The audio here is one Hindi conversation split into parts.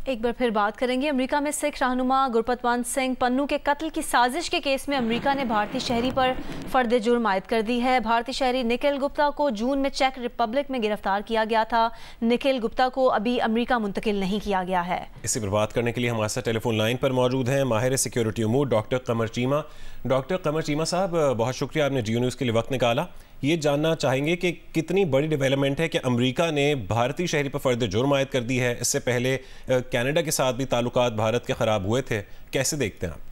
एक बार फिर बात करेंगे। अमेरिका में सिख रहनुमा गुरपतवंत सिंह पन्नू के कत्ल की साजिश के केस में अमेरिका ने भारतीय शहरी पर फर्द जुर्म आयद कर दी है। भारतीय शहरी निखिल गुप्ता को जून में चेक रिपब्लिक में गिरफ्तार किया गया था। निखिल गुप्ता को अभी अमेरिका मुंतकिल नहीं किया गया है। इसी पर बात करने के लिए हमारे साथ टेलीफोन लाइन पर मौजूद हैं माहिर सिक्योरिटी उमूर डॉक्टर कमर चीमा। डॉक्टर कमर चीमा साहब, बहुत शुक्रिया आपने जियो न्यूज़ के लिए वक्त निकाला। ये जानना चाहेंगे कि कितनी बड़ी डेवलपमेंट है कि अमेरिका ने भारतीय शहरी पर फर्द जुर्म आयद कर दी है। इससे पहले कनाडा के साथ भी ताल्लुकात भारत के ख़राब हुए थे, कैसे देखते हैं आप?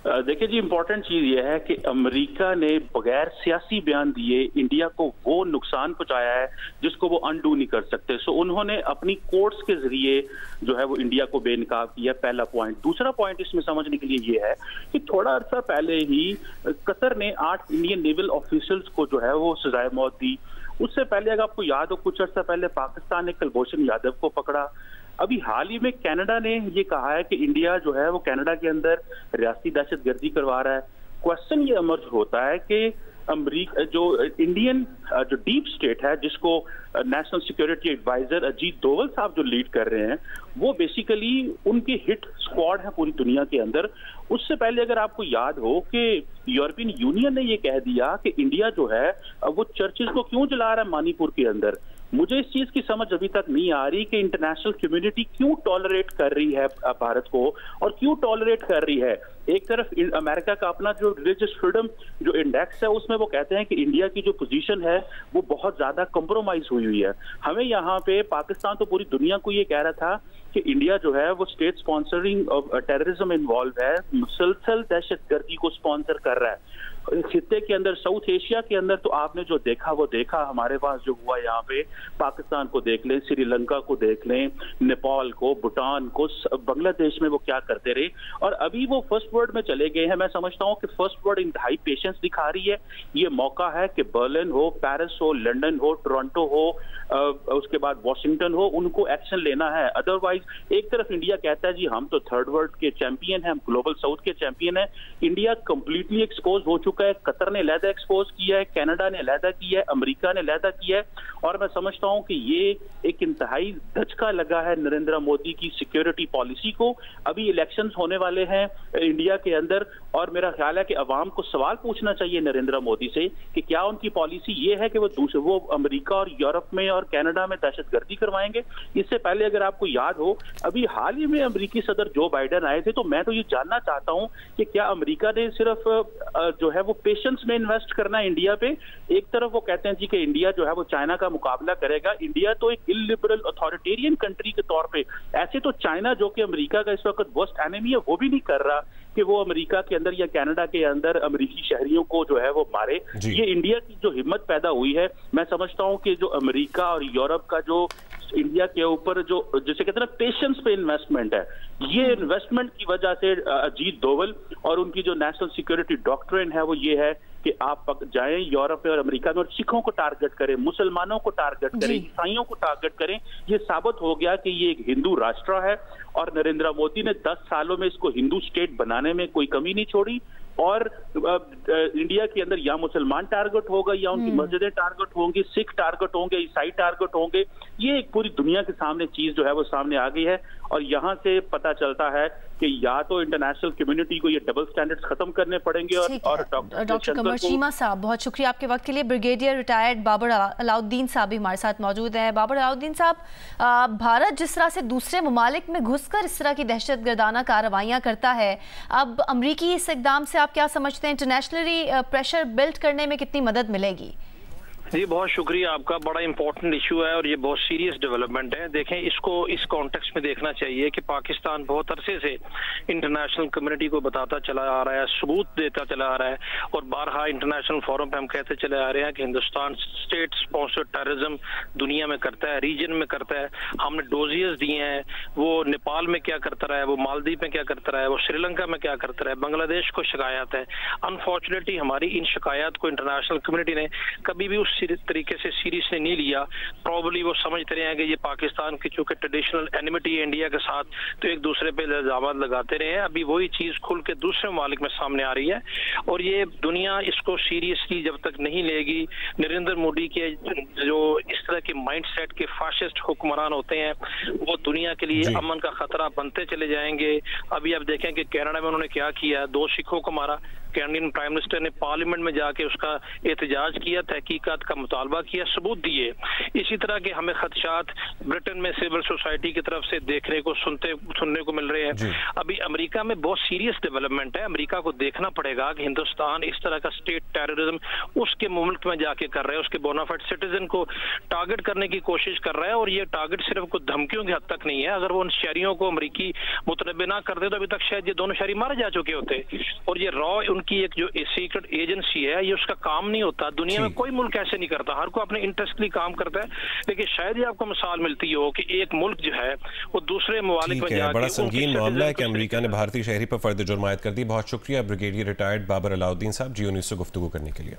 देखिए जी, इम्पोर्टेंट चीज यह है कि अमेरिका ने बगैर सियासी बयान दिए इंडिया को वो नुकसान पहुंचाया है जिसको वो अनडू नहीं कर सकते। सो उन्होंने अपनी कोर्ट्स के जरिए जो है वो इंडिया को बेनकाब किया, पहला पॉइंट। दूसरा पॉइंट इसमें समझने के लिए ये है कि थोड़ा अर्सा पहले ही कतर ने 8 इंडियन नेवल ऑफिसर्स को जो है वो सजाए मौत दी। उससे पहले अगर आपको याद हो, कुछ अर्सा पहले पाकिस्तान ने कुलभूषण यादव को पकड़ा। अभी हाल ही में कनाडा ने ये कहा है कि इंडिया जो है वो कनाडा के अंदर रियासती दहशतगर्दी करवा रहा है। क्वेश्चन ये इमर्ज होता है कि अमेरिका जो इंडियन जो डीप स्टेट है, जिसको national security adviser Ajit Doval साहब जो लीड कर रहे हैं, वो बेसिकली उनकी हिट स्क्वाड है पूरी दुनिया के अंदर। उससे पहले अगर आपको याद हो कि यूरोपियन यूनियन ने ये कह दिया कि इंडिया जो है वो चर्चेस को क्यों जला रहा है मणिपुर के अंदर। मुझे इस चीज की समझ अभी तक नहीं आ रही कि इंटरनेशनल कम्युनिटी क्यों टॉलरेट कर रही है भारत को, और क्यों टॉलरेट कर रही है। एक तरफ अमेरिका का अपना जो रिलीजियस फ्रीडम जो इंडेक्स है, उसमें वो कहते हैं कि इंडिया की जो पोजीशन है वो बहुत ज्यादा कंप्रोमाइज हुई है। हमें यहाँ पे पाकिस्तान तो पूरी दुनिया को ये कह रहा था कि इंडिया जो है वो state sponsoring of terrorism involve है, मुसलसल दहशतगर्दी को स्पॉन्सर कर रहा है खित्ते के अंदर, साउथ एशिया के अंदर। तो आपने जो देखा वो देखा, हमारे पास जो हुआ यहाँ पे, पाकिस्तान को देख लें, श्रीलंका को देख लें, नेपाल को, भूटान को, बांग्लादेश में वो क्या करते रहे, और अभी वो फर्स्ट वर्ल्ड में चले गए हैं। मैं समझता हूँ कि फर्स्ट वर्ल्ड इंतहाई पेशेंस दिखा रही है। ये मौका है कि बर्लिन हो, पेरिस हो, लंदन हो, टोरंटो हो, उसके बाद वॉशिंगटन हो, उनको एक्शन लेना है। अदरवाइज एक तरफ इंडिया कहता है जी हम तो थर्ड वर्ल्ड के चैंपियन हैं, हम ग्लोबल साउथ के चैंपियन हैं। इंडिया कंप्लीटली एक्सपोज हो चुका है। कतर ने अलहदा एक्सपोज किया है, कनाडा ने अलहदा किया है, अमेरिका ने अलहदा किया है। और मैं समझता हूं कि ये एक इंतहाई धचका लगा है नरेंद्र मोदी की सिक्योरिटी पॉलिसी को। अभी इलेक्शंस होने वाले हैं इंडिया के अंदर, और मेरा ख्याल है कि अवाम को सवाल पूछना चाहिए नरेंद्र मोदी से कि क्या उनकी पॉलिसी ये है कि वो अमेरिका और यूरोप में और कनाडा में दहशतगर्दी करवाएंगे। इससे पहले अगर आपको याद हो, अभी हाल ही में अमेरिकी सदर जो बाइडेन आए थे, तो मैं तो ये जानना चाहता हूं कि क्या अमेरिका ने सिर्फ जो है वो पेशेंस में इन्वेस्ट करना है इंडिया पे। एक तरफ वो कहते हैं जी कि इंडिया जो है वो चाइना का मुकाबला करेगा। इंडिया तो एक इलिबरल अथॉरिटेरियन कंट्री के तौर पे, ऐसे तो चाइना जो कि अमेरिका का इस वक्त वर्स्ट एनिमी है, वो भी नहीं कर रहा कि वो अमेरिका के अंदर या कनाडा के अंदर अमेरिकी शहरियों को जो है वो मारे। ये इंडिया की जो हिम्मत पैदा हुई है, मैं समझता हूं कि जो अमेरिका और यूरोप का जो इंडिया के ऊपर जो जैसे कहते हैं ना पेशेंस पे इन्वेस्टमेंट है, ये इन्वेस्टमेंट की वजह से अजीत डोवल और उनकी जो नेशनल सिक्योरिटी डॉक्ट्रिन है वो ये है कि आप जाएं यूरोप में और अमेरिका में और सिखों को टारगेट करें, मुसलमानों को टारगेट करें, ईसाइयों को टारगेट करें। ये साबित हो गया कि ये एक हिंदू राष्ट्र है, और नरेंद्र मोदी ने 10 सालों में इसको हिंदू स्टेट बनाने में कोई कमी नहीं छोड़ी। और इंडिया के अंदर या मुसलमान टारगेट होगा, या उनकी मस्जिदें टारगेट होंगी, सिख टारगेट होंगे, ईसाई टारगेट होंगे। ये एक पूरी दुनिया के सामने चीज जो है वो सामने आ गई है, और यहाँ से पता चलता है कि या तो इंटरनेशनल कम्युनिटी को ये डबल स्टैंडर्ड्स खत्म करने पड़ेंगे। और डॉक्टर कमर चीमा साहब, बहुत शुक्रिया आपके वक्त के लिए। ब्रिगेडियर रिटायर्ड बाबर अलाउद्दीन साहब भी हमारे साथ मौजूद हैं। बाबर अलाउद्दीन साहब, भारत जिस तरह से दूसरे ममालिक में घुसकर इस तरह की दहशतगर्दाना कार्रवाइयां करता है, अब अमरीकी इस इकदाम से आप क्या समझते हैं? इंटरनेशनली प्रेशर बिल्ड करने में कितनी मदद मिलेगी? जी, बहुत शुक्रिया आपका। बड़ा इंपॉर्टेंट इशू है और ये बहुत सीरियस डेवलपमेंट है। देखें, इसको इस कॉन्टेक्स्ट में देखना चाहिए कि पाकिस्तान बहुत अरसे से इंटरनेशनल कम्युनिटी को बताता चला आ रहा है, सबूत देता चला आ रहा है, और बारहा इंटरनेशनल फोरम पे हम कहते चले आ रहे हैं कि हिंदुस्तान स्टेट स्पॉन्सर्ड टेररिज्म दुनिया में करता है, रीजन में करता है। हमने डोजियस दिए हैं, वो नेपाल में क्या करता रहा है, वो मालदीव में क्या करता रहा है, वो श्रीलंका में क्या करता रहा है, बांग्लादेश को शिकायत है। अनफॉर्चुनेटली हमारी इन शिकायत को इंटरनेशनल कम्युनिटी ने कभी भी उस तरीके से सीरियसली नहीं लिया। प्रॉब्ली वो समझते रहे हैं कि ये पाकिस्तान की चूंकि ट्रेडिशनल एनिमिटी है इंडिया के साथ, तो एक दूसरे पे इल्जाम लगाते रहे हैं। अभी वही चीज खुल के दूसरे ममालिक में सामने आ रही है, और ये दुनिया इसको सीरियसली जब तक नहीं लेगी, नरेंद्र मोदी के जो इस तरह के माइंडसेट के फाशिस्ट हुक्मरान होते हैं, वो दुनिया के लिए जाएगी, अमन का खतरा बनते चले जाएंगे। अभी आप देखें कि कनाडा में उन्होंने क्या किया, 2 सिखों को मारा। कैनेडियन प्राइम मिनिस्टर ने पार्लियामेंट में जाके उसका एहतजाज किया, तहकीकात का मुतालबा किया, सबूत दिए। इसी तरह के हमें खदशात ब्रिटेन में सिविल सोसाइटी की तरफ से देखने को सुनने को मिल रहे हैं। अभी अमेरिका में बहुत सीरियस डेवलपमेंट है। अमेरिका को देखना पड़ेगा कि हिंदुस्तान इस तरह का स्टेट टेररिज्म उसके मुल्क में जाके कर रहा है, उसके बोनाफाइड सिटीजन को टारगेट करने की कोशिश कर रहा है। और ये टारगेट सिर्फ कुछ धमकियों की हद तक नहीं है। अगर वो उन शहरियों को अमरीकी मुतनबे ना कर दे तो अभी तक शायद ये दोनों शहरी मारे जा चुके होते। और ये रॉ उनकी एक जो सीक्रेट एजेंसी है, ये उसका काम नहीं होता। दुनिया में कोई मुल्क ऐसे नहीं करता, हर को अपने इंटरेस्ट के लिए काम करता है। लेकिन शायद ही आपको मिसाल मिलती हो कि एक मुल्क जो है वो दूसरे ममालिक में जाके बड़ा संगीन मामला है कि अमेरिका ने भारतीय शहरी पर फर्द जुर्म आयद कर दी। बहुत शुक्रिया ब्रिगेडियर रिटायर्ड बाबर अलाउद्दीन साहब, जियो न्यूज़ से गुफ्तगू करने के लिए।